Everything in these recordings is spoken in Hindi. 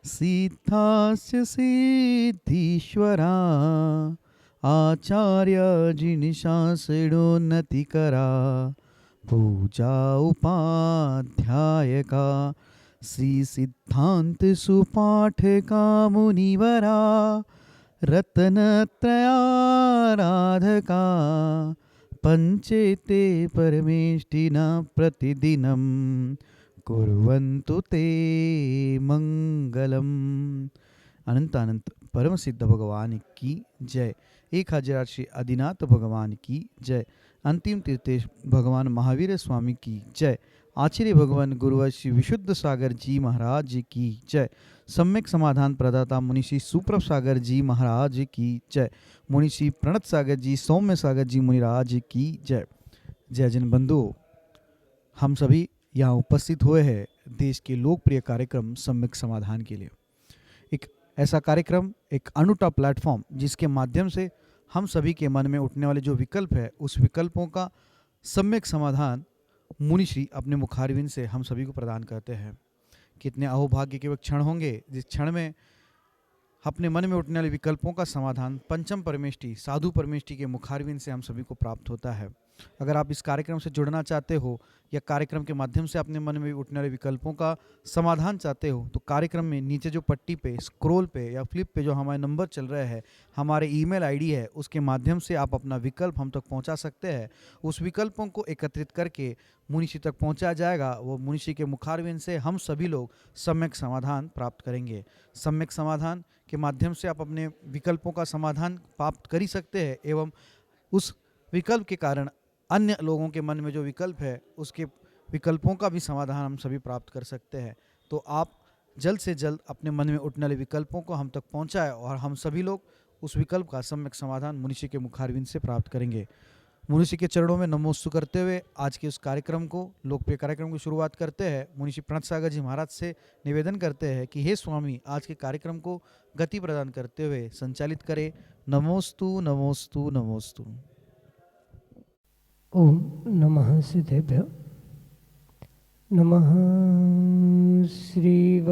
सिद्धास्य सिद्धीश्वरा आचार्यजिनिशासिडोन्नतिकरा पूजा उपाध्यायका श्रीसिद्धान्त सुपाठका मुनिवरा रत्नत्रयाराधका पंचेते परमेष्टिना प्रतिदिनं कुर्वन्तु ते मंगलम। अनंत अनंत परम सिद्ध भगवान की जय। 1000 श्री आदिनाथ भगवान की जय। अंतिम तीर्थेश भगवान महावीर स्वामी की जय। आचार्य भगवान गुरुवर श्री विशुद्ध सागर जी महाराज की जय। सम्यक समाधान प्रदाता मुनिषि सुप्रभ सागर जी महाराज की जय। मुनिषि प्रणत सागर जी, सौम्य सागर जी मुनिराज की जय। जय जन बंधुओं, हम सभी यहाँ उपस्थित हुए हैं देश के लोकप्रिय कार्यक्रम सम्यक समाधान के लिए। एक ऐसा कार्यक्रम, एक अनूठा प्लेटफॉर्म जिसके माध्यम से हम सभी के मन में उठने वाले जो विकल्प है उस विकल्पों का सम्यक समाधान मुनिश्री अपने मुखारविंद से हम सभी को प्रदान करते हैं। कितने अहोभाग्य के वो क्षण होंगे जिस क्षण में अपने मन में उठने वाले विकल्पों का समाधान पंचम परमेष्टि साधु परमेष्टि के मुखारविंद से हम सभी को प्राप्त होता है। अगर आप इस कार्यक्रम से जुड़ना चाहते हो या कार्यक्रम के माध्यम से अपने मन में उठने वाले विकल्पों का समाधान चाहते हो तो कार्यक्रम में नीचे जो पट्टी पे, स्क्रॉल पे या फ्लिप पे जो हमारे नंबर चल रहे हैं, हमारे ईमेल आईडी है, उसके माध्यम से आप अपना विकल्प हम तक पहुंचा सकते हैं। उस विकल्पों को एकत्रित करके मुनिषी तक पहुंचाया जाएगा। वो मुनिषी के मुखारविंद से हम सभी लोग सम्यक समाधान प्राप्त करेंगे। सम्यक समाधान के माध्यम से आप अपने विकल्पों का समाधान प्राप्त कर ही सकते हैं एवं उस विकल्प के कारण अन्य लोगों के मन में जो विकल्प है उसके विकल्पों का भी समाधान हम सभी प्राप्त कर सकते हैं। तो आप जल्द से जल्द अपने मन में उठने वाले विकल्पों को हम तक पहुंचाएं और हम सभी लोग उस विकल्प का सम्यक समाधान मुनिषी के मुखारविंद से प्राप्त करेंगे। मुनिषी के चरणों में नमोस्तु करते हुए आज के उस कार्यक्रम को, लोकप्रिय कार्यक्रम की शुरुआत करते हैं। मुनिषी प्रणत सागर जी महाराज से निवेदन करते हैं कि हे स्वामी, आज के कार्यक्रम को गति प्रदान करते हुए संचालित करें। नमोस्तु नमोस्तु नमोस्तु। ओम नमः सिद्धेभ्यो नमः। श्रीवर्धमानाय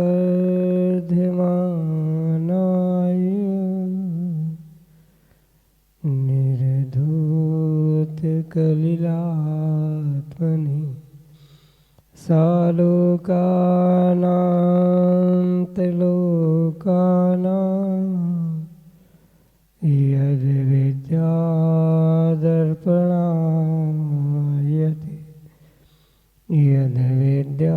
निर्धूत कलिलात्मनि सालोकानान्तलोकानां यद् विद्यादर्पणायते यद् विद्यादर्पणायते।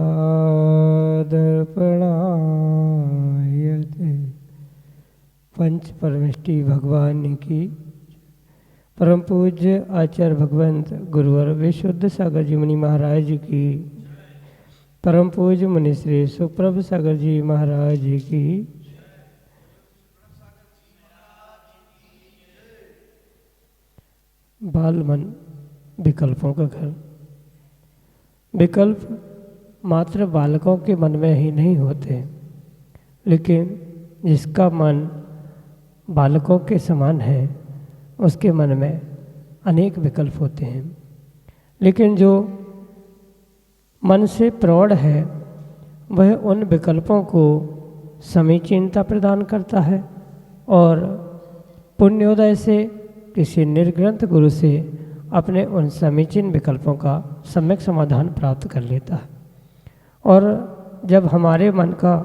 पंच परमेष्टि भगवान की परम पूज्य आचार्य भगवंत गुरुवर विशुद्ध सागर जी मुनि महाराज की, परम पूज्य मुनि श्री सुप्रभ सागर जी महाराज की। बाल मन विकल्पों का घर। विकल्प मात्र बालकों के मन में ही नहीं होते, लेकिन जिसका मन बालकों के समान है उसके मन में अनेक विकल्प होते हैं। लेकिन जो मन से प्रौढ़ है वह उन विकल्पों को समीचीनता प्रदान करता है और पुण्योदय से किसी निर्ग्रंथ गुरु से अपने उन समीचीन विकल्पों का सम्यक समाधान प्राप्त कर लेता है। और जब हमारे मन का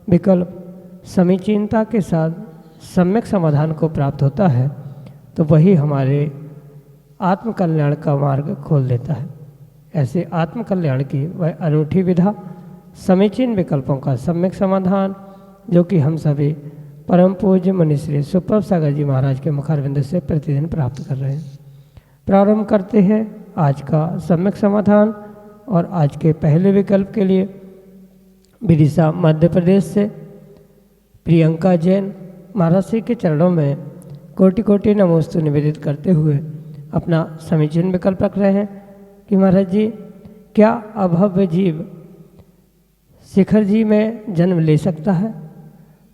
विकल्प समीचीनता के साथ सम्यक समाधान को प्राप्त होता है तो वही हमारे आत्मकल्याण का मार्ग खोल देता है। ऐसे आत्मकल्याण की वह अनूठी विधा समीचीन विकल्पों का सम्यक समाधान जो कि हम सभी परम पूज्य मुनि श्री सुप्रभ सागर जी महाराज के मुखारविंद से प्रतिदिन प्राप्त कर रहे हैं। प्रारंभ करते हैं आज का सम्यक समाधान। और आज के पहले विकल्प के लिए विदिशा मध्य प्रदेश से प्रियंका जैन महाराज श्री के चरणों में कोटि कोटि नमोस्तु निवेदित करते हुए अपना समीचीन विकल्प रख रहे हैं कि महाराज जी, क्या अभव्य जीव शिखर जी में जन्म ले सकता है,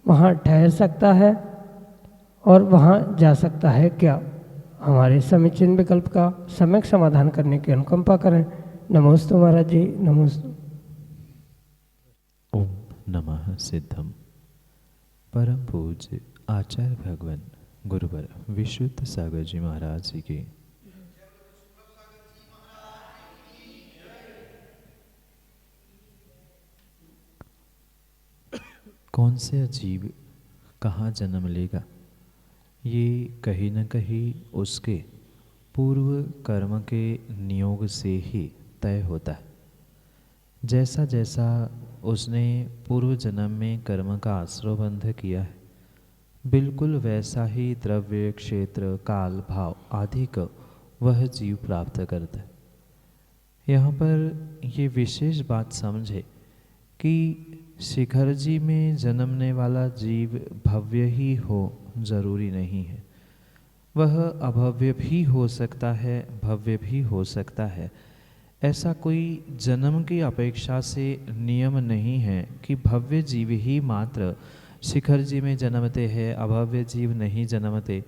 वहाँ ठहर सकता है और वहाँ जा सकता है क्या? हमारे समीचीन विकल्प का सम्यक समाधान करने की अनुकंपा करें। नमोस्तु महाराज जी, नमोस्तु। ओम नमः सिद्धम। परम पूज्य आचार्य भगवान गुरुवर विशुद्ध सागर जी महाराज जी की कौन से जीव कहाँ जन्म लेगा, ये कहीं न कहीं उसके पूर्व कर्म के नियोग से ही तय होता है। जैसा जैसा उसने पूर्व जन्म में कर्म का आश्रयबंध किया है, बिल्कुल वैसा ही द्रव्य, क्षेत्र, काल, भाव आदि को वह जीव प्राप्त करता है। यहाँ पर ये विशेष बात समझे कि शिखर जी में जन्मने वाला जीव भव्य ही हो जरूरी नहीं है। वह अभव्य भी हो सकता है, भव्य भी हो सकता है। ऐसा कोई जन्म की अपेक्षा से नियम नहीं है कि भव्य जीव ही मात्र शिखर जी में जन्मते हैं, अभव्य जीव नहीं जन्मते।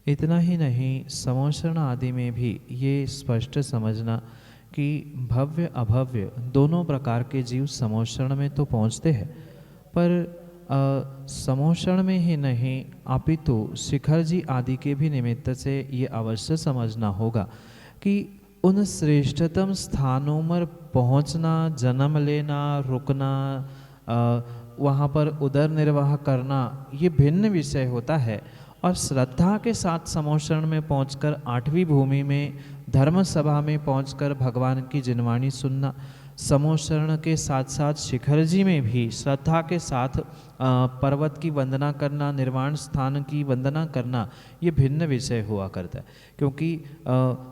इतना ही नहीं, समोषण आदि में भी ये स्पष्ट समझना कि भव्य अभव्य दोनों प्रकार के जीव समोषण में तो पहुँचते हैं, पर समोषण में ही नहीं अपितु शिखर जी आदि के भी निमित्त से ये अवश्य समझना होगा कि उन श्रेष्ठतम स्थानों पर पहुंचना, जन्म लेना, रुकना, वहाँ पर उदर निर्वाह करना, ये भिन्न विषय होता है। और श्रद्धा के साथ समोषण में पहुंचकर, आठवीं भूमि में धर्म सभा में पहुंचकर भगवान की जिनवाणी सुनना, समोषण के साथ साथ शिखर जी में भी श्रद्धा के साथ पर्वत की वंदना करना, निर्वाण स्थान की वंदना करना, ये भिन्न विषय हुआ करता है। क्योंकि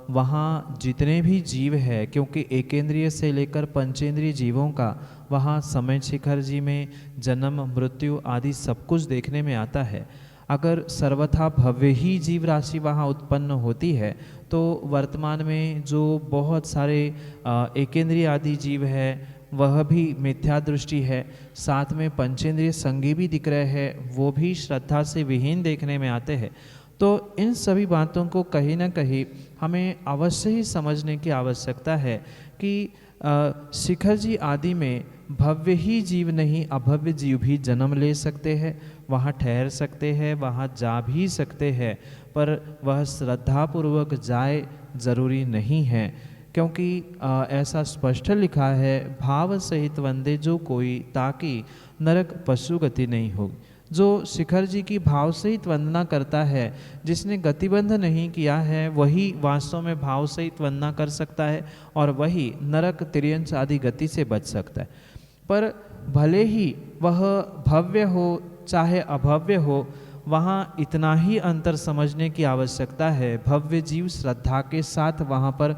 वहाँ जितने भी जीव है, क्योंकि एकेंद्रिय से लेकर पंचेंद्रिय जीवों का वहाँ समय शिखर जी में जन्म, मृत्यु आदि सब कुछ देखने में आता है। अगर सर्वथा भव्य ही जीव राशि वहाँ उत्पन्न होती है तो वर्तमान में जो बहुत सारे एकेंद्रिय आदि जीव है वह भी मिथ्या दृष्टि है, साथ में पंचेंद्रिय संगी भी दिख रहे हैं, वो भी श्रद्धा से विहीन देखने में आते हैं। तो इन सभी बातों को कहीं ना कहीं हमें अवश्य ही समझने की आवश्यकता है कि शिखर जी आदि में भव्य ही जीव नहीं, अभव्य जीव भी जन्म ले सकते हैं, वहाँ ठहर सकते हैं, वहाँ जा भी सकते हैं, पर वह श्रद्धापूर्वक जाए जरूरी नहीं है। क्योंकि ऐसा स्पष्ट लिखा है, भाव सहित वंदे जो कोई, ताकि नरक पशु गति नहीं होगी। जो शिखर जी की भाव सहित वंदना करता है, जिसने गतिबंध नहीं किया है, वही वास्तव में भाव सहित वंदना कर सकता है और वही नरक, तिर्यंच आदि गति से बच सकता है। पर भले ही वह भव्य हो चाहे अभव्य हो, वहाँ इतना ही अंतर समझने की आवश्यकता है। भव्य जीव श्रद्धा के साथ वहाँ पर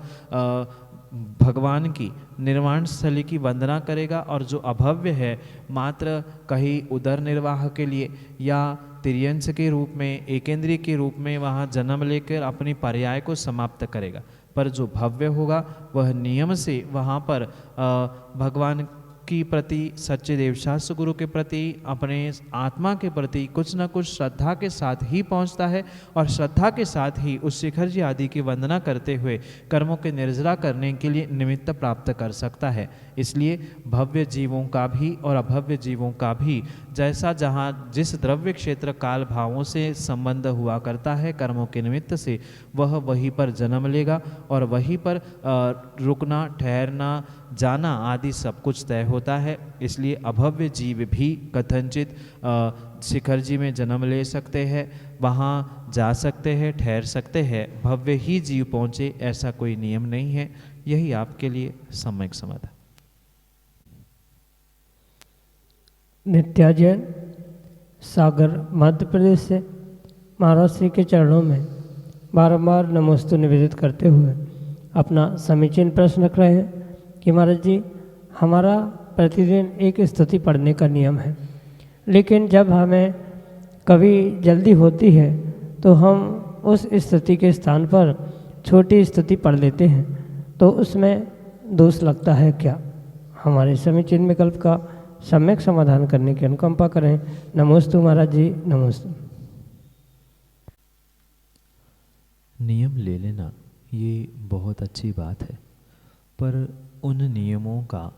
भगवान की निर्वाण स्थली की वंदना करेगा, और जो अभव्य है मात्र कहीं उदर निर्वाह के लिए या तिर्यंश के रूप में, एकेंद्रीय के रूप में वहाँ जन्म लेकर अपनी पर्याय को समाप्त करेगा। पर जो भव्य होगा वह नियम से वहाँ पर भगवान की प्रति, सच्चे देवशास्त्र गुरु के प्रति, अपने आत्मा के प्रति कुछ न कुछ श्रद्धा के साथ ही पहुंचता है, और श्रद्धा के साथ ही उस शिखर जी आदि की वंदना करते हुए कर्मों के निर्जरा करने के लिए निमित्त प्राप्त कर सकता है। इसलिए भव्य जीवों का भी और अभव्य जीवों का भी जैसा जहाँ जिस द्रव्य, क्षेत्र, काल, भावों से संबंध हुआ करता है कर्मों के निमित्त से, वह वहीं पर जन्म लेगा और वहीं पर रुकना, ठहरना, जाना आदि सब कुछ तय होता है। इसलिए अभव्य जीव भी कथनचित शिखर जी में जन्म ले सकते हैं, वहाँ जा सकते हैं, ठहर सकते हैं। भव्य ही जीव पहुँचे ऐसा कोई नियम नहीं है। यही आपके लिए सम्यक समाधान। नित्या जैन, सागर, मध्य प्रदेश से महाराज श्री के चरणों में बारंबार नमोस्तु निवेदित करते हुए अपना समीचीन प्रश्न रख रहे हैं कि महाराज जी, हमारा प्रतिदिन एक स्तुति पढ़ने का नियम है, लेकिन जब हमें कभी जल्दी होती है तो हम उस स्तुति के स्थान पर छोटी स्तुति पढ़ लेते हैं, तो उसमें दोष लगता है क्या? हमारे समीचीन विकल्प का सम्यक समाधान करने की अनुकंपा करें। नमोस्तु महाराज जी, नमोस्तु। नियम ले लेना ये बहुत अच्छी बात है, पर उन नियमों का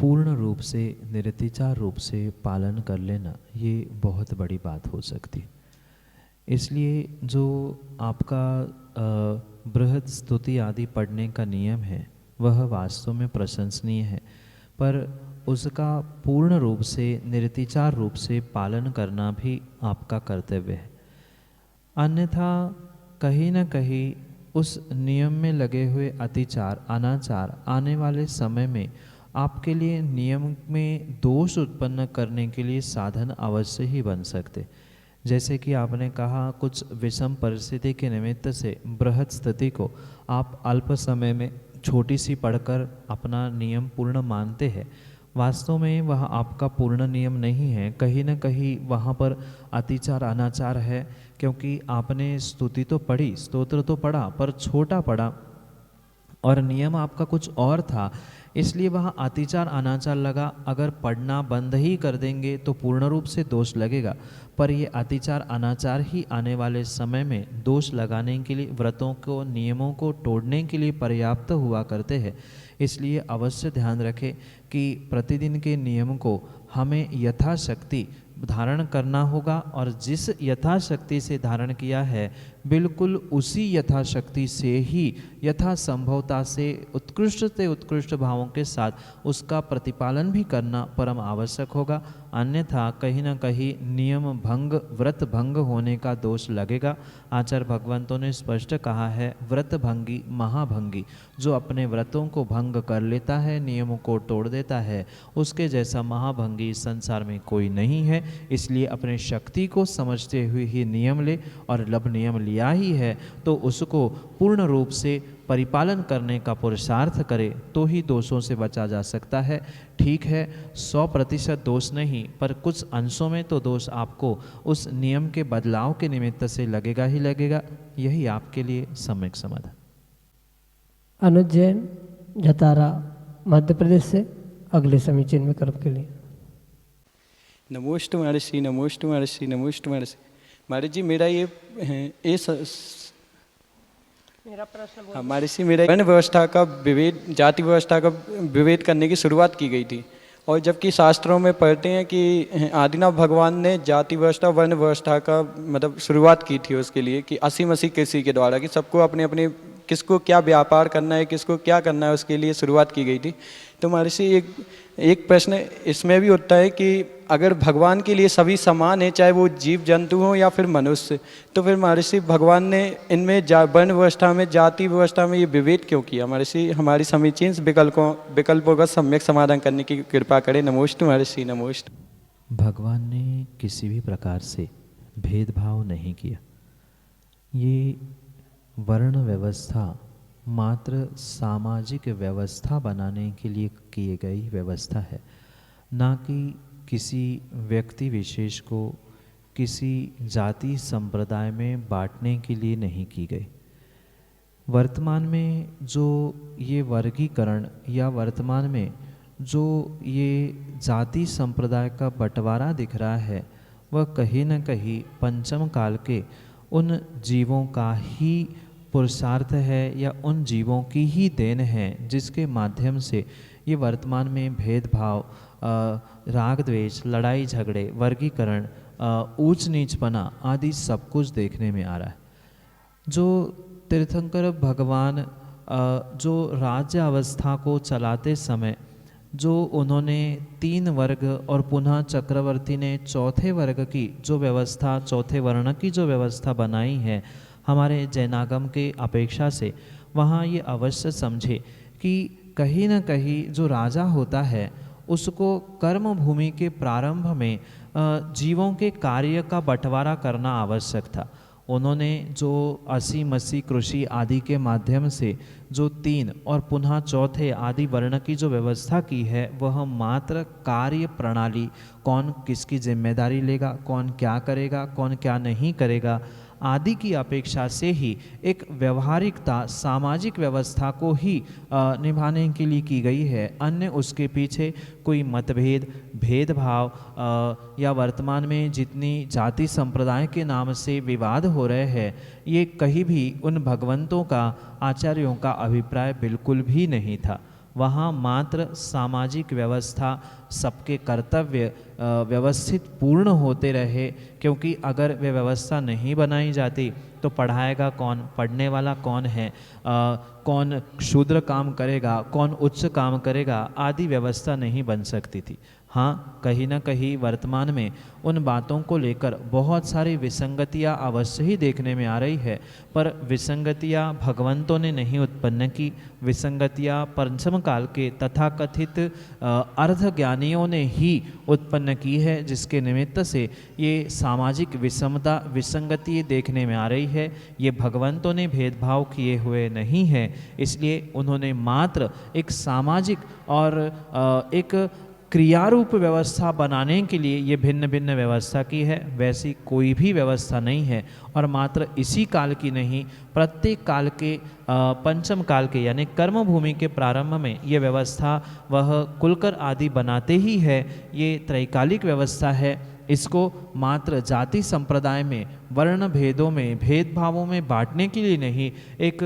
पूर्ण रूप से निर्तिचार रूप से पालन कर लेना ये बहुत बड़ी बात हो सकती है। इसलिए जो आपका बृहद स्तुति आदि पढ़ने का नियम है वह वास्तव में प्रशंसनीय है, पर उसका पूर्ण रूप से निर्तिचार रूप से पालन करना भी आपका कर्तव्य है। अन्यथा कहीं न कहीं उस नियम में लगे हुए अतिचार अनाचार आने वाले समय में आपके लिए नियम में दोष उत्पन्न करने के लिए साधन अवश्य ही बन सकते। जैसे कि आपने कहा कुछ विषम परिस्थिति के निमित्त से बृहद स्थिति को आप अल्प समय में छोटी सी पढ़कर अपना नियम पूर्ण मानते हैं। वास्तव में वह आपका पूर्ण नियम नहीं है, कहीं न कहीं वहाँ पर अतिचार अनाचार है, क्योंकि आपने स्तुति तो पढ़ी, स्तोत्र तो पढ़ा, पर छोटा पढ़ा और नियम आपका कुछ और था, इसलिए वह अतिचार अनाचार लगा। अगर पढ़ना बंद ही कर देंगे तो पूर्ण रूप से दोष लगेगा, पर ये अतिचार अनाचार ही आने वाले समय में दोष लगाने के लिए, व्रतों को नियमों को तोड़ने के लिए पर्याप्त हुआ करते हैं। इसलिए अवश्य ध्यान रखें कि प्रतिदिन के नियम को हमें यथाशक्ति धारण करना होगा, और जिस यथाशक्ति से धारण किया है बिल्कुल उसी यथाशक्ति से ही यथासंभवता से उत्कृष्ट भावों के साथ उसका प्रतिपालन भी करना परम आवश्यक होगा। अन्यथा कहीं न कहीं नियम भंग, व्रत भंग होने का दोष लगेगा। आचार्य भगवंतों ने स्पष्ट कहा है, व्रत भंगी महाभंगी, जो अपने व्रतों को भंग कर लेता है, नियमों को तोड़ देता है, उसके जैसा महाभंगी संसार में कोई नहीं है। इसलिए अपने शक्ति को समझते हुए ही नियम ले, और जब नियम लिया ही है तो उसको पूर्ण रूप से परिपालन करने का पुरुषार्थ करे, तो ही दोषों से बचा जा सकता है। ठीक है, 100% दोष नहीं, पर कुछ अंशों में तो दोष आपको उस नियम के बदलाव के निमित्त से लगेगा ही लगेगा। यही आपके लिए सम्यक समाधान। अनुज जैन, जतारा, मध्य प्रदेश से अगले समीचीन में कर्म के लिए। नमोस्तु महर्षि, नमोस्तु महर्षि, नमोस्तु महर्षि। महाराज जी, मेरा महर्षि मेरा वर्ण व्यवस्था का विभेद, जाति व्यवस्था का विभेद करने की शुरुआत की गई थी, और जबकि शास्त्रों में पढ़ते हैं कि आदिनाथ भगवान ने जाति व्यवस्था वर्ण व्यवस्था का मतलब शुरुआत की थी उसके लिए, कि असीम कृषि के द्वारा, कि सबको अपने अपने किसको क्या व्यापार करना है, किसको क्या करना है, उसके लिए शुरुआत की गई थी। तो महर्षि एक प्रश्न इसमें भी उठता है कि अगर भगवान के लिए सभी समान है, चाहे वो जीव जंतु हो या फिर मनुष्य, तो फिर महर्षि भगवान ने इनमें वर्ण व्यवस्था में, जाति व्यवस्था में ये विभेद क्यों किया? महर्षि हमारी समीचीन विकल्पों का सम्यक समाधान करने की कृपा करें। नमोस्तु महर्षि, नमोस्तु। भगवान ने किसी भी प्रकार से भेदभाव नहीं किया। ये वर्ण व्यवस्था मात्र सामाजिक व्यवस्था बनाने के लिए की गई व्यवस्था है, ना कि किसी व्यक्ति विशेष को किसी जाति संप्रदाय में बांटने के लिए नहीं की गई। वर्तमान में जो ये वर्गीकरण या वर्तमान में जो ये जाति संप्रदाय का बंटवारा दिख रहा है, वह कहीं न कहीं पंचम काल के उन जीवों का ही पुरुषार्थ है, या उन जीवों की ही देन है जिसके माध्यम से ये वर्तमान में भेदभाव, राग द्वेष, लड़ाई झगड़े, वर्गीकरण, ऊंच नीचपना आदि सब कुछ देखने में आ रहा है। जो तीर्थंकर भगवान जो राज्य अवस्था को चलाते समय जो उन्होंने 3 वर्ग और पुनः चक्रवर्ती ने चौथे वर्ग की जो व्यवस्था, चौथे वर्ण की जो व्यवस्था बनाई है हमारे जैनागम के अपेक्षा से, वहाँ ये अवश्य समझे कि कहीं न कहीं जो राजा होता है उसको कर्म भूमि के प्रारंभ में जीवों के कार्य का बंटवारा करना आवश्यक था। उन्होंने जो 80 कृषि आदि के माध्यम से जो 3 और पुनः चौथे आदि वर्ण की जो व्यवस्था की है, वह मात्र कार्य प्रणाली, कौन किसकी जिम्मेदारी लेगा, कौन क्या करेगा, कौन क्या नहीं करेगा आदि की अपेक्षा से ही एक व्यवहारिकता, सामाजिक व्यवस्था को ही निभाने के लिए की गई है। अन्य उसके पीछे कोई मतभेद, भेदभाव या वर्तमान में जितनी जाति संप्रदाय के नाम से विवाद हो रहे हैं, ये कहीं भी उन भगवंतों का, आचार्यों का अभिप्राय बिल्कुल भी नहीं था। वहाँ मात्र सामाजिक व्यवस्था, सबके कर्तव्य व्यवस्थित पूर्ण होते रहे, क्योंकि अगर वे व्यवस्था नहीं बनाई जाती तो पढ़ाएगा कौन, पढ़ने वाला कौन है, कौन शूद्र काम करेगा, कौन उच्च काम करेगा आदि व्यवस्था नहीं बन सकती थी। हाँ, कहीं ना कहीं वर्तमान में उन बातों को लेकर बहुत सारी विसंगतियाँ अवश्य ही देखने में आ रही है, पर विसंगतियाँ भगवंतों ने नहीं उत्पन्न की, विसंगतियाँ पंचम काल के तथाकथित अर्ध ज्ञानियों ने ही उत्पन्न की है, जिसके निमित्त से ये सामाजिक विषमता, विसंगति देखने में आ रही है। ये भगवंतों ने भेदभाव किए हुए नहीं है, इसलिए उन्होंने मात्र एक सामाजिक और एक क्रियारूप व्यवस्था बनाने के लिए ये भिन्न भिन्न व्यवस्था की है। वैसी कोई भी व्यवस्था नहीं है, और मात्र इसी काल की नहीं, प्रत्येक काल के पंचम काल के यानी कर्म भूमि के प्रारंभ में ये व्यवस्था वह कुलकर आदि बनाते ही है। ये त्रैकालिक व्यवस्था है। इसको मात्र जाति संप्रदाय में, वर्ण भेदों में, भेदभावों में बांटने के लिए नहीं, एक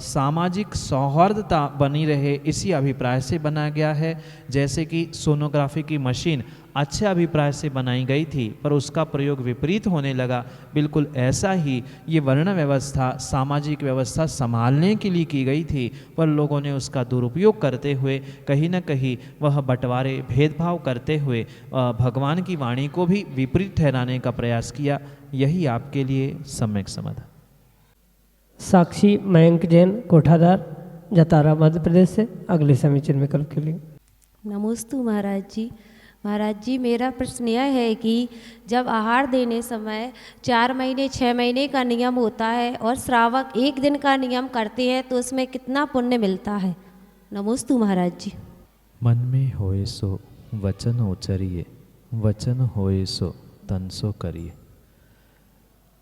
सामाजिक सौहार्दता बनी रहे इसी अभिप्राय से बनाया गया है। जैसे कि सोनोग्राफी की मशीन अच्छे अभिप्राय से बनाई गई थी, पर उसका प्रयोग विपरीत होने लगा, बिल्कुल ऐसा ही ये वर्ण व्यवस्था, सामाजिक व्यवस्था संभालने के लिए की गई थी, पर लोगों ने उसका दुरुपयोग करते हुए कहीं न कहीं वह बंटवारे, भेदभाव करते हुए भगवान की वाणी को भी विपरीत ठहराने का प्रयास किया। यही आपके लिए सम्यक समाधान। साक्षी मयंक जैन, कोठादार, जतारा, मध्य प्रदेश से अगले समीचीन विकल्प के लिए। नमोस्तु महाराज जी। महाराज जी, मेरा प्रश्न यह है कि जब आहार देने समय 4 महीने 6 महीने का नियम होता है और श्रावक 1 दिन का नियम करते हैं तो उसमें कितना पुण्य मिलता है? नमोस्तु महाराज जी। मन में होए सो वचन उचरिए, वचन होए सो तन सो करिए।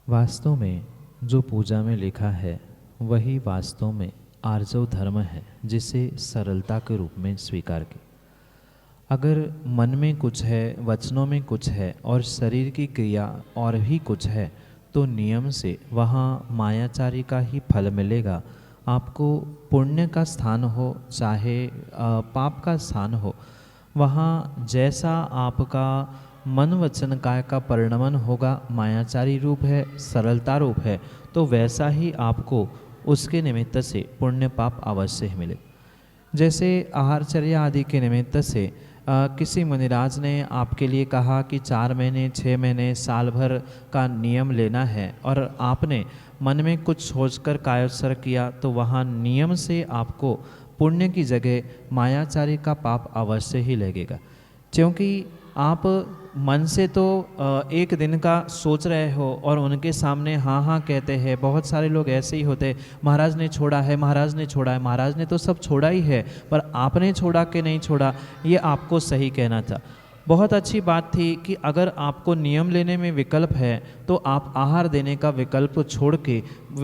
वास्तव में जो पूजा में लिखा है वही वास्तव में आर्जव धर्म है, जिसे सरलता के रूप में स्वीकार किया। अगर मन में कुछ है, वचनों में कुछ है और शरीर की क्रिया और भी कुछ है, तो नियम से वहाँ मायाचारी का ही फल मिलेगा। आपको पुण्य का स्थान हो चाहे पाप का स्थान हो, वहाँ जैसा आपका मन वचन काय का परिणमन होगा, मायाचारी रूप है, सरलता रूप है, तो वैसा ही आपको उसके निमित्त से पुण्य पाप अवश्य ही मिले। जैसे आहारचर्या आदि के निमित्त से किसी मुनिराज ने आपके लिए कहा कि 4 महीने 6 महीने साल भर का नियम लेना है, और आपने मन में कुछ सोचकर कायोत्सर्ग किया, तो वहाँ नियम से आपको पुण्य की जगह मायाचारी का पाप अवश्य ही लगेगा। क्योंकि आप मन से तो 1 दिन का सोच रहे हो और उनके सामने हाँ हाँ कहते हैं। बहुत सारे लोग ऐसे ही होते, महाराज ने छोड़ा है, महाराज ने छोड़ा है, महाराज ने तो सब छोड़ा ही है, पर आपने छोड़ा कि नहीं छोड़ा, ये आपको सही कहना था। बहुत अच्छी बात थी कि अगर आपको नियम लेने में विकल्प है तो आप आहार देने का विकल्प छोड़ के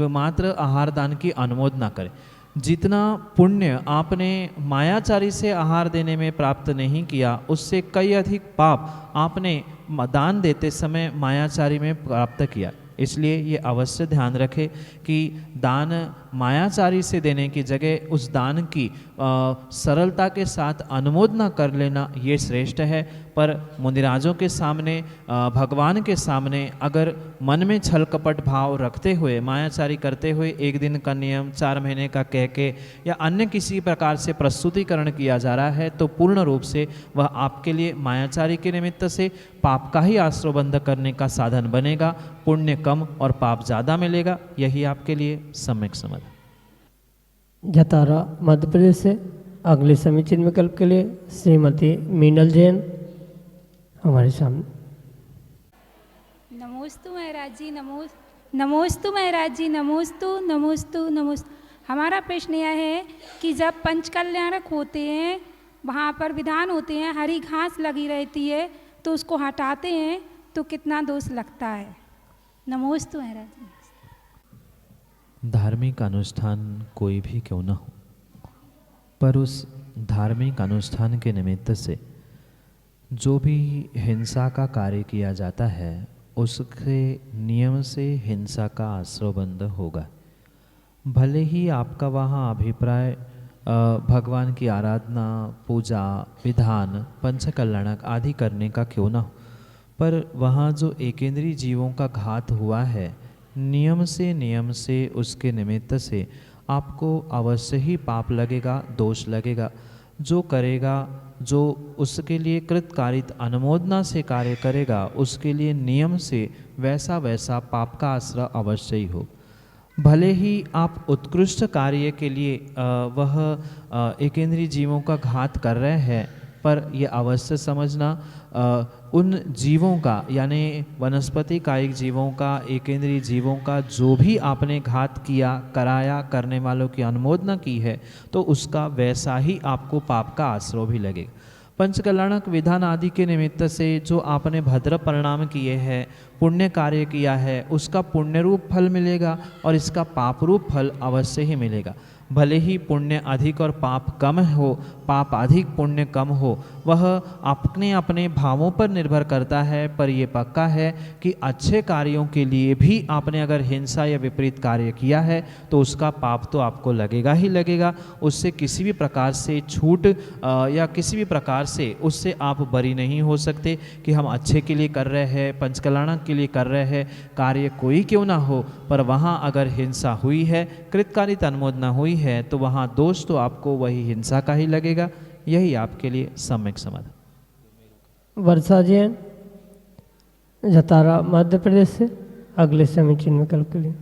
मात्र आहार दान की अनुमोदना करें। जितना पुण्य आपने मायाचारी से आहार देने में प्राप्त नहीं किया, उससे कई अधिक पाप आपने दान देते समय मायाचारी में प्राप्त किया। इसलिए ये अवश्य ध्यान रखें कि दान मायाचारी से देने की जगह उस दान की सरलता के साथ अनुमोदना कर लेना ये श्रेष्ठ है। पर मुनिराजों के सामने, भगवान के सामने अगर मन में छल कपट भाव रखते हुए, मायाचारी करते हुए 1 दिन का नियम 4 महीने का कह के या अन्य किसी प्रकार से प्रस्तुतिकरण किया जा रहा है, तो पूर्ण रूप से वह आपके लिए मायाचारी के निमित्त से पाप का ही आश्रयबंध करने का साधन बनेगा। पुण्य कम और पाप ज़्यादा मिलेगा। यही आपके लिए सम्यक समाधान। जतारा, मध्य प्रदेश से अगले समीचीन विकल्प के लिए श्रीमती मीनल जैन हमारे सामने। नमोस्तु महाराज जी। नमोस्तु महाराज जी। नमोस्तु। हमारा प्रश्न यह है कि जब पंचकल्याणक होते हैं, वहाँ पर विधान होते हैं, हरी घास लगी रहती है, तो उसको हटाते हैं तो कितना दोष लगता है? नमोस्तु महाराज जी। धार्मिक अनुष्ठान कोई भी क्यों न हो, पर उस धार्मिक अनुष्ठान के निमित्त से जो भी हिंसा का कार्य किया जाता है, उसके नियम से हिंसा का आश्रयबंध होगा। भले ही आपका वहाँ अभिप्राय भगवान की आराधना, पूजा, विधान, पंचकल्याणक आदि करने का क्यों ना हो, पर वहाँ जो एकेंद्रीय जीवों का घात हुआ है, नियम से उसके निमित्त से आपको अवश्य ही पाप लगेगा, दोष लगेगा। जो करेगा, जो उसके लिए कृतकारित अनुमोदना से कार्य करेगा, उसके लिए नियम से वैसा वैसा पाप का आश्रय अवश्य ही हो। भले ही आप उत्कृष्ट कार्य के लिए वह एकेंद्रीय जीवों का घात कर रहे हैं, पर यह अवश्य समझना उन जीवों का, यानी वनस्पति कायिक जीवों का, एकेंद्रीय जीवों का जो भी आपने घात किया, कराया, करने वालों की अनुमोदना की है, तो उसका वैसा ही आपको पाप का आश्रय भी लगेगा। पंचकल्याणक विधान आदि के निमित्त से जो आपने भद्र परिणाम किए हैं, पुण्य कार्य किया है, उसका पुण्य रूप फल मिलेगा और इसका पाप रूप फल अवश्य ही मिलेगा। भले ही पुण्य अधिक और पाप कम हो, पाप अधिक पुण्य कम हो, वह अपने अपने भावों पर निर्भर करता है, पर यह पक्का है कि अच्छे कार्यों के लिए भी आपने अगर हिंसा या विपरीत कार्य किया है तो उसका पाप तो आपको लगेगा ही लगेगा। उससे किसी भी प्रकार से छूट या किसी भी प्रकार से उससे आप बरी नहीं हो सकते कि हम अच्छे के लिए कर रहे हैं, पंचकल्याणक के लिए कर रहे हैं, कार्य कोई क्यों ना हो, पर वहाँ अगर हिंसा हुई है, कृतकारित अनुमोदना हुई है, तो वहाँ दोष तो आपको वही हिंसा का ही लगेगा। यही आपके लिए सम्यक समाधान। वर्षा जैन, जतारा, मध्य प्रदेश से अगले समीचीन विकल्प के लिए।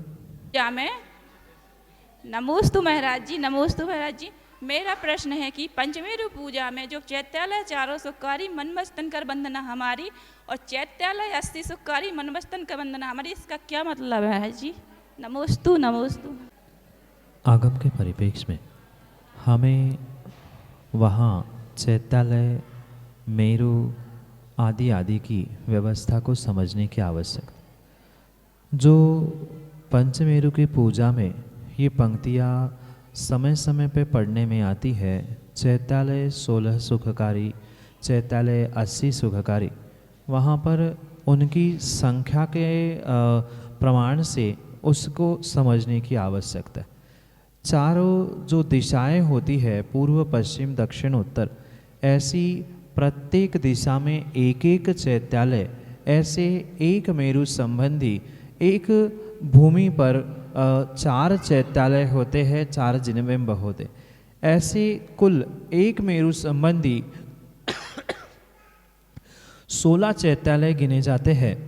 क्या मैं नमोस्तु महाराज जी, नमोस्तु महाराज जी। मेरा प्रश्न है कि पंचमेरु पूजा में जो चैत्यालय 400 सुखकारी मनमस्तन कर वंदना हमारी और चैत्यालय 80 सुखकारी मनमस्तन कर वंदना हमारी, इसका क्या मतलब है जी? नमोस्तु नमोस्तु। आगम के परिप्रेक्ष्य में हमें वहाँ चैत्यालय, मेरु आदि की व्यवस्था को समझने की आवश्यकता। जो पंचमेरु की पूजा में ये पंक्तियाँ समय समय पे पढ़ने में आती है, चैत्यालय 16 सुखकारी, चैत्यालय 80 सुखकारी, वहाँ पर उनकी संख्या के प्रमाण से उसको समझने की आवश्यकता है। चारों जो दिशाएं होती है, पूर्व, पश्चिम, दक्षिण, उत्तर, ऐसी प्रत्येक दिशा में एक एक चैत्यालय, ऐसे एक मेरु संबंधी एक भूमि पर 4 चैत्यालय होते हैं, 4 जिनबिंब होते, ऐसे कुल एक मेरु संबंधी 16 चैत्यालय गिने जाते हैं।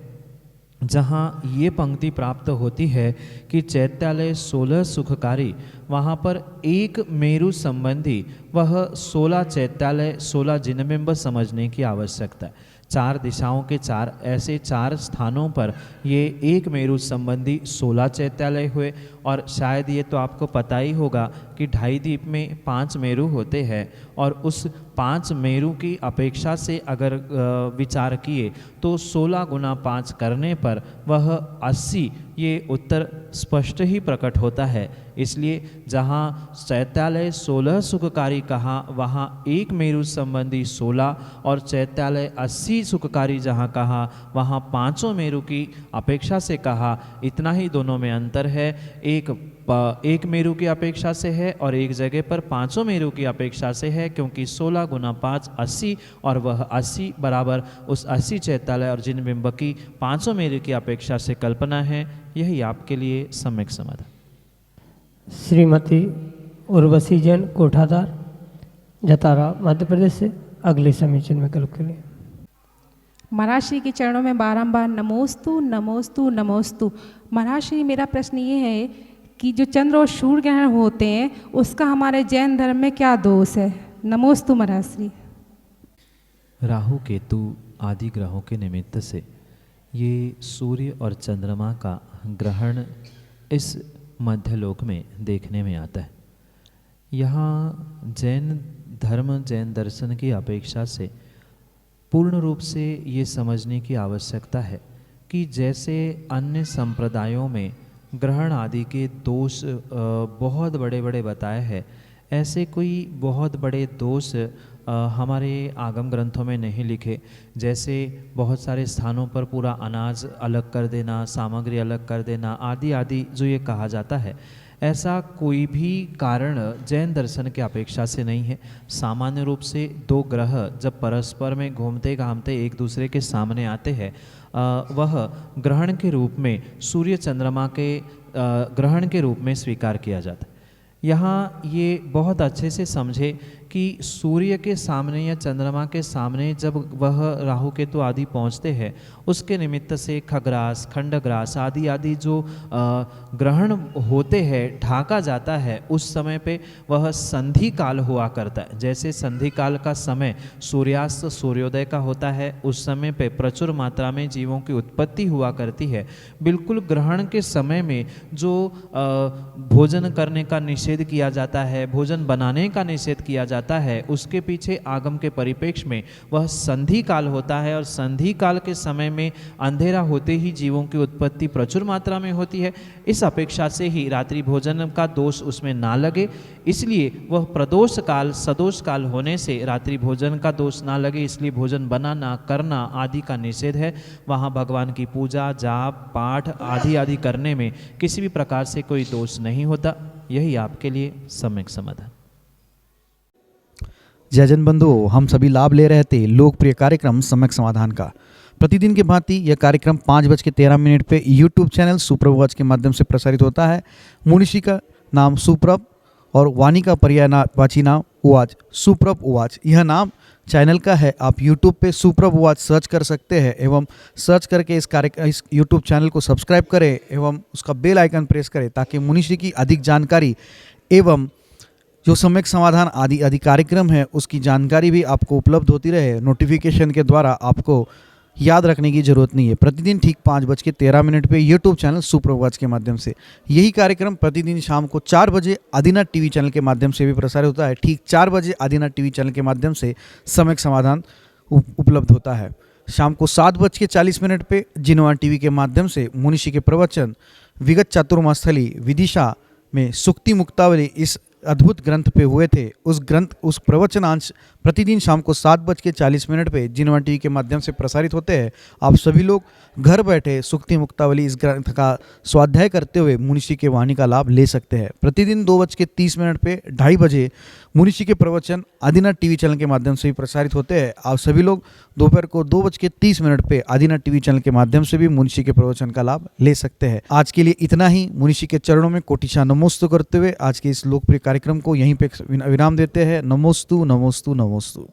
जहाँ ये पंक्ति प्राप्त होती है कि चैत्यालय 16 सुखकारी, वहाँ पर एक मेरु संबंधी वह 16 चैत्यालय, 16 जिनबिंब समझने की आवश्यकता है। 4 दिशाओं के 4 ऐसे 4 स्थानों पर ये एक मेरु संबंधी 16 चैत्यालय हुए। और शायद ये तो आपको पता ही होगा कि ढाई द्वीप में 5 मेरु होते हैं, और उस 5 मेरु की अपेक्षा से अगर विचार किए तो 16 गुना 5 करने पर वह 80, ये उत्तर स्पष्ट ही प्रकट होता है। इसलिए जहाँ चैत्यालय 16 सुखकारी कहा, वहाँ एक मेरु संबंधी 16, और चैत्यालय 80 सुखकारी जहाँ कहा, वहाँ 5 मेरु की अपेक्षा से कहा। इतना ही दोनों में अंतर है, एक मेरु की अपेक्षा से है और एक जगह पर 5 मेरु की अपेक्षा से है, क्योंकि 16 गुना 5 80, और वह 80 बराबर उस 80 चैत्यालय और जिनबिंब की 5 मेरु की अपेक्षा से कल्पना है। यही आपके लिए सम्यक समाधान। श्रीमती उर्वशी जैन, कोठादार, जतारा, मध्य प्रदेश से अगले समीचीन विकल्प के लिए। महाराज श्री के चरणों में बारंबार नमोस्तु नमोस्तु नमोस्तु। महाराज श्री, मेरा प्रश्न ये है कि जो चंद्र और सूर्य ग्रहण होते हैं, उसका हमारे जैन धर्म में क्या दोष है? नमोस्तु महाराज श्री। राहु केतु आदि ग्रहों के निमित्त से ये सूर्य और चंद्रमा का ग्रहण इस मध्यलोक में देखने में आता है। यहाँ जैन धर्म, जैन दर्शन की अपेक्षा से पूर्ण रूप से ये समझने की आवश्यकता है कि जैसे अन्य संप्रदायों में ग्रहण आदि के दोष बहुत बड़े बड़े बताए हैं, ऐसे कोई बहुत बड़े दोष हमारे आगम ग्रंथों में नहीं लिखे। जैसे बहुत सारे स्थानों पर पूरा अनाज अलग कर देना, सामग्री अलग कर देना आदि आदि जो ये कहा जाता है, ऐसा कोई भी कारण जैन दर्शन की अपेक्षा से नहीं है। सामान्य रूप से दो ग्रह जब परस्पर में घूमते घामते एक दूसरे के सामने आते हैं, वह ग्रहण के रूप में सूर्य चंद्रमा के ग्रहण के रूप में स्वीकार किया जाता है। यहाँ ये बहुत अच्छे से समझे कि सूर्य के सामने या चंद्रमा के सामने जब वह राहु केतु आदि पहुँचते हैं, उसके निमित्त से खग्रास, खंडग्रास आदि आदि जो ग्रहण होते हैं ढाका जाता है, उस समय पे वह संधि काल हुआ करता है। जैसे संधि काल का समय सूर्यास्त सूर्योदय का होता है, उस समय पे प्रचुर मात्रा में जीवों की उत्पत्ति हुआ करती है। बिल्कुल ग्रहण के समय में जो भोजन करने का निषेध किया जाता है, भोजन बनाने का निषेध किया जाता है, उसके पीछे आगम के परिप्रेक्ष्य में वह संधि काल होता है। और संधि काल के समय में अंधेरा होते ही जीवों की उत्पत्ति प्रचुर मात्रा में होती है। इस अपेक्षा से ही रात्रि भोजन का दोष उसमें ना लगे, इसलिए वह प्रदोष काल सदोष काल होने से रात्रि भोजन का दोष ना लगे, इसलिए भोजन बनाना करना आदि का निषेध है। वहाँ भगवान की पूजा जाप पाठ आदि आदि करने में किसी भी प्रकार से कोई दोष नहीं होता। यही आपके लिए सम्यक समाधान। जय जन बंधुओं, हम सभी लाभ ले रहे थे लोकप्रिय कार्यक्रम सम्यक समाधान का। प्रतिदिन की भांति यह कार्यक्रम 5:13 पे यूट्यूब चैनल सुप्रभ उवाच के माध्यम से प्रसारित होता है। मुनिषी का नाम सुप्रभ और वाणी का पर्यायवाची नाम उवाच, सुप्रभ उवाच यह नाम चैनल का है। आप यूट्यूब पे सुप्रभ उवाच सर्च कर सकते हैं एवं सर्च करके इस यूट्यूब चैनल को सब्सक्राइब करें एवं उसका बेल आइकन प्रेस करें, ताकि मुनिषी की अधिक जानकारी एवं जो सम्यक समाधान आदि आदि कार्यक्रम है उसकी जानकारी भी आपको उपलब्ध होती रहे। नोटिफिकेशन के द्वारा आपको याद रखने की जरूरत नहीं है। प्रतिदिन ठीक 5:13 पे यूट्यूब चैनल सुप्रभ उवाच के माध्यम से यही कार्यक्रम प्रतिदिन शाम को 4 बजे आदिनाथ टीवी चैनल के माध्यम से भी प्रसारित होता है। ठीक 4 बजे आदिनाथ टीवी चैनल के माध्यम से सम्यक समाधान उपलब्ध होता है। शाम को 7:40 पे जिनवान टीवी के माध्यम से मुनिषी के प्रवचन विगत चातुर्मास्थली विदिशा में सुक्ति मुक्तावली इस अद्भुत ग्रंथ पे हुए थे, उस प्रवचनांश प्रतिदिन शाम को 7:40 पे जिनवान टीवी के माध्यम से प्रसारित होते हैं। आप सभी लोग घर बैठे सुक्ति मुक्तावली इस ग्रंथ का स्वाध्याय करते हुए मुनिषी के वाणी का लाभ ले सकते हैं। प्रतिदिन 2:30 पे 2:30 बजे मुनिषी के प्रवचन आदिनाथ टीवी चैनल के माध्यम से भी प्रसारित होते हैं। आप सभी लोग दोपहर को 2:30 पे आदिनाथ टीवी चैनल के माध्यम से भी मुनिषी के प्रवचन का लाभ ले सकते हैं। आज के लिए इतना ही। मुनिषी के चरणों में कोटिशा नमोस्तु करते हुए आज के इस लोकप्रिय कार्यक्रम को यहीं पे विराम देते हैं। नमोस्तु नमोस्तु नमोस्तु।